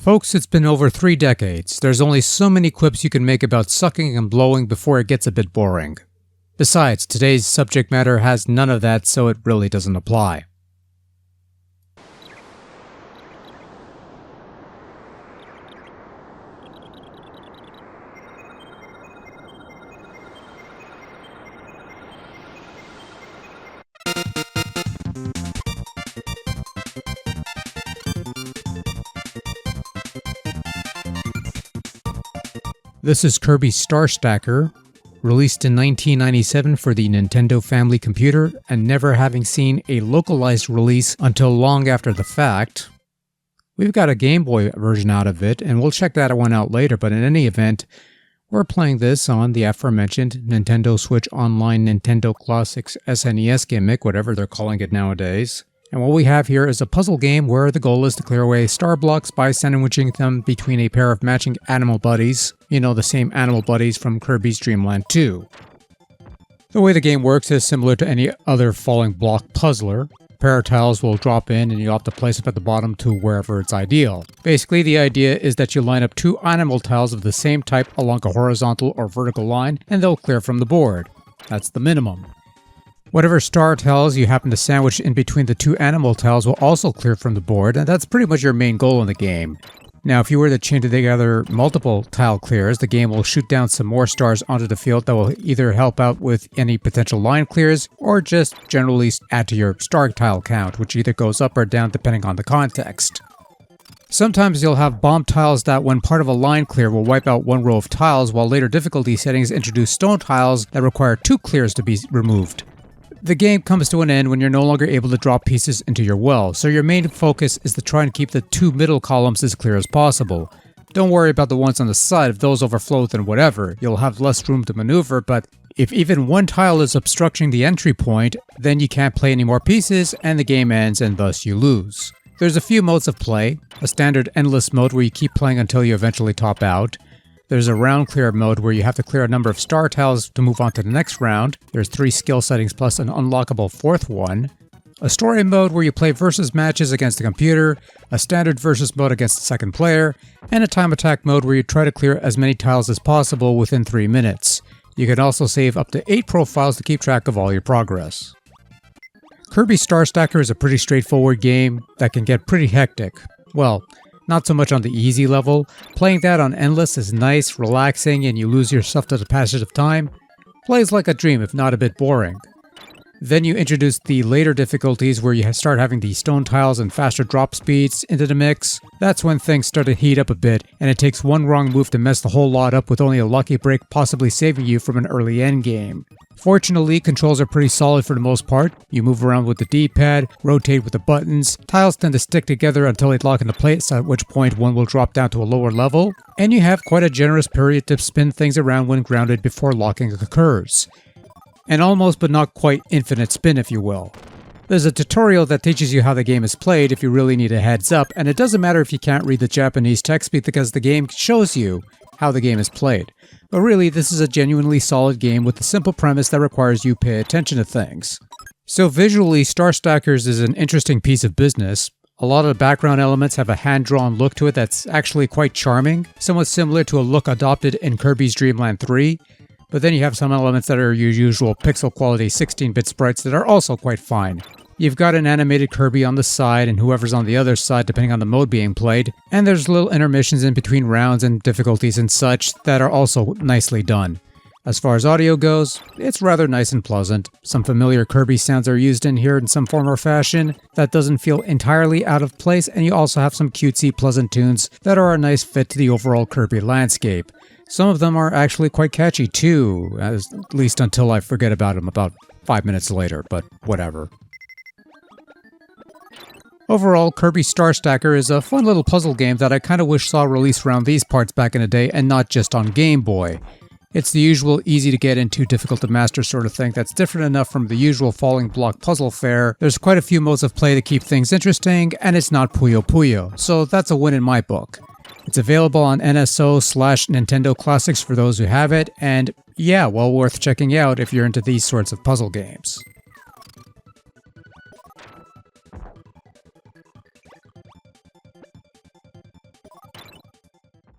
Folks, it's been over 3 decades. There's only so many quips you can make about sucking and blowing before it gets a bit boring. Besides, today's subject matter has none of that, so it really doesn't apply. This is Kirby Star Stacker, released in 1997 for the Nintendo Family Computer, and never having seen a localized release until long after the fact. We've got a Game Boy version out of it, and we'll check that one out later, but in any event, we're playing this on the aforementioned Nintendo Switch Online Nintendo Classics SNES gimmick, whatever they're calling it nowadays. And what we have here is a puzzle game where the goal is to clear away star blocks by sandwiching them between a pair of matching animal buddies. You know, the same animal buddies from Kirby's Dream Land 2. The way the game works is similar to any other falling block puzzler. A pair of tiles will drop in and you'll have to place them at the bottom to wherever it's ideal. Basically, the idea is that you line up 2 animal tiles of the same type along a horizontal or vertical line and they'll clear from the board. That's the minimum. Whatever star tiles you happen to sandwich in between the 2 animal tiles will also clear from the board, and that's pretty much your main goal in the game. Now, if you were to chain together multiple tile clears, the game will shoot down some more stars onto the field that will either help out with any potential line clears, or just generally add to your star tile count, which either goes up or down depending on the context. Sometimes you'll have bomb tiles that, when part of a line clear, will wipe out 1 row of tiles, while later difficulty settings introduce stone tiles that require 2 clears to be removed. The game comes to an end when you're no longer able to drop pieces into your well, so your main focus is to try and keep the 2 middle columns as clear as possible. Don't worry about the ones on the side. If those overflow, then whatever. You'll have less room to maneuver, but if even 1 tile is obstructing the entry point, then you can't play any more pieces and the game ends and thus you lose. There's a few modes of play. A standard endless mode where you keep playing until you eventually top out. There's a round clear mode where you have to clear a number of star tiles to move on to the next round. There's 3 skill settings plus an unlockable 4th one. A story mode where you play versus matches against the computer, a standard versus mode against the second player, and a time attack mode where you try to clear as many tiles as possible within 3 minutes. You can also save up to 8 profiles to keep track of all your progress. Kirby Star Stacker is a pretty straightforward game that can get pretty hectic. Well, not so much on the easy level. Playing that on endless is nice, relaxing, and you lose yourself to the passage of time. Plays like a dream, if not a bit boring. Then you introduce the later difficulties where you start having the stone tiles and faster drop speeds into the mix. That's when things start to heat up a bit, and it takes 1 wrong move to mess the whole lot up with only a lucky break possibly saving you from an early endgame. Fortunately, controls are pretty solid for the most part. You move around with the D-pad, rotate with the buttons, tiles tend to stick together until they lock into place, at which point one will drop down to a lower level, and you have quite a generous period to spin things around when grounded before locking occurs. An almost but not quite infinite spin, if you will. There's a tutorial that teaches you how the game is played if you really need a heads up, and it doesn't matter if you can't read the Japanese text because the game shows you how the game is played. But really, this is a genuinely solid game with a simple premise that requires you pay attention to things. So visually, Star Stackers is an interesting piece of business. A lot of the background elements have a hand-drawn look to it that's actually quite charming, somewhat similar to a look adopted in Kirby's Dream Land 3. But then you have some elements that are your usual pixel quality 16-bit sprites that are also quite fine. You've got an animated Kirby on the side and whoever's on the other side depending on the mode being played, and there's little intermissions in between rounds and difficulties and such that are also nicely done. As far as audio goes, it's rather nice and pleasant. Some familiar Kirby sounds are used in here in some form or fashion. That doesn't feel entirely out of place, and you also have some cutesy, pleasant tunes that are a nice fit to the overall Kirby landscape. Some of them are actually quite catchy too, at least until I forget about them about 5 minutes later, but whatever. Overall, Kirby Star Stacker is a fun little puzzle game that I kinda wish saw released around these parts back in the day and not just on Game Boy. It's the usual easy to get into, difficult to master sort of thing that's different enough from the usual falling block puzzle fare. There's quite a few modes of play to keep things interesting, and it's not Puyo Puyo, so that's a win in my book. It's available on NSO/Nintendo Classics for those who have it, and yeah, well worth checking out if you're into these sorts of puzzle games.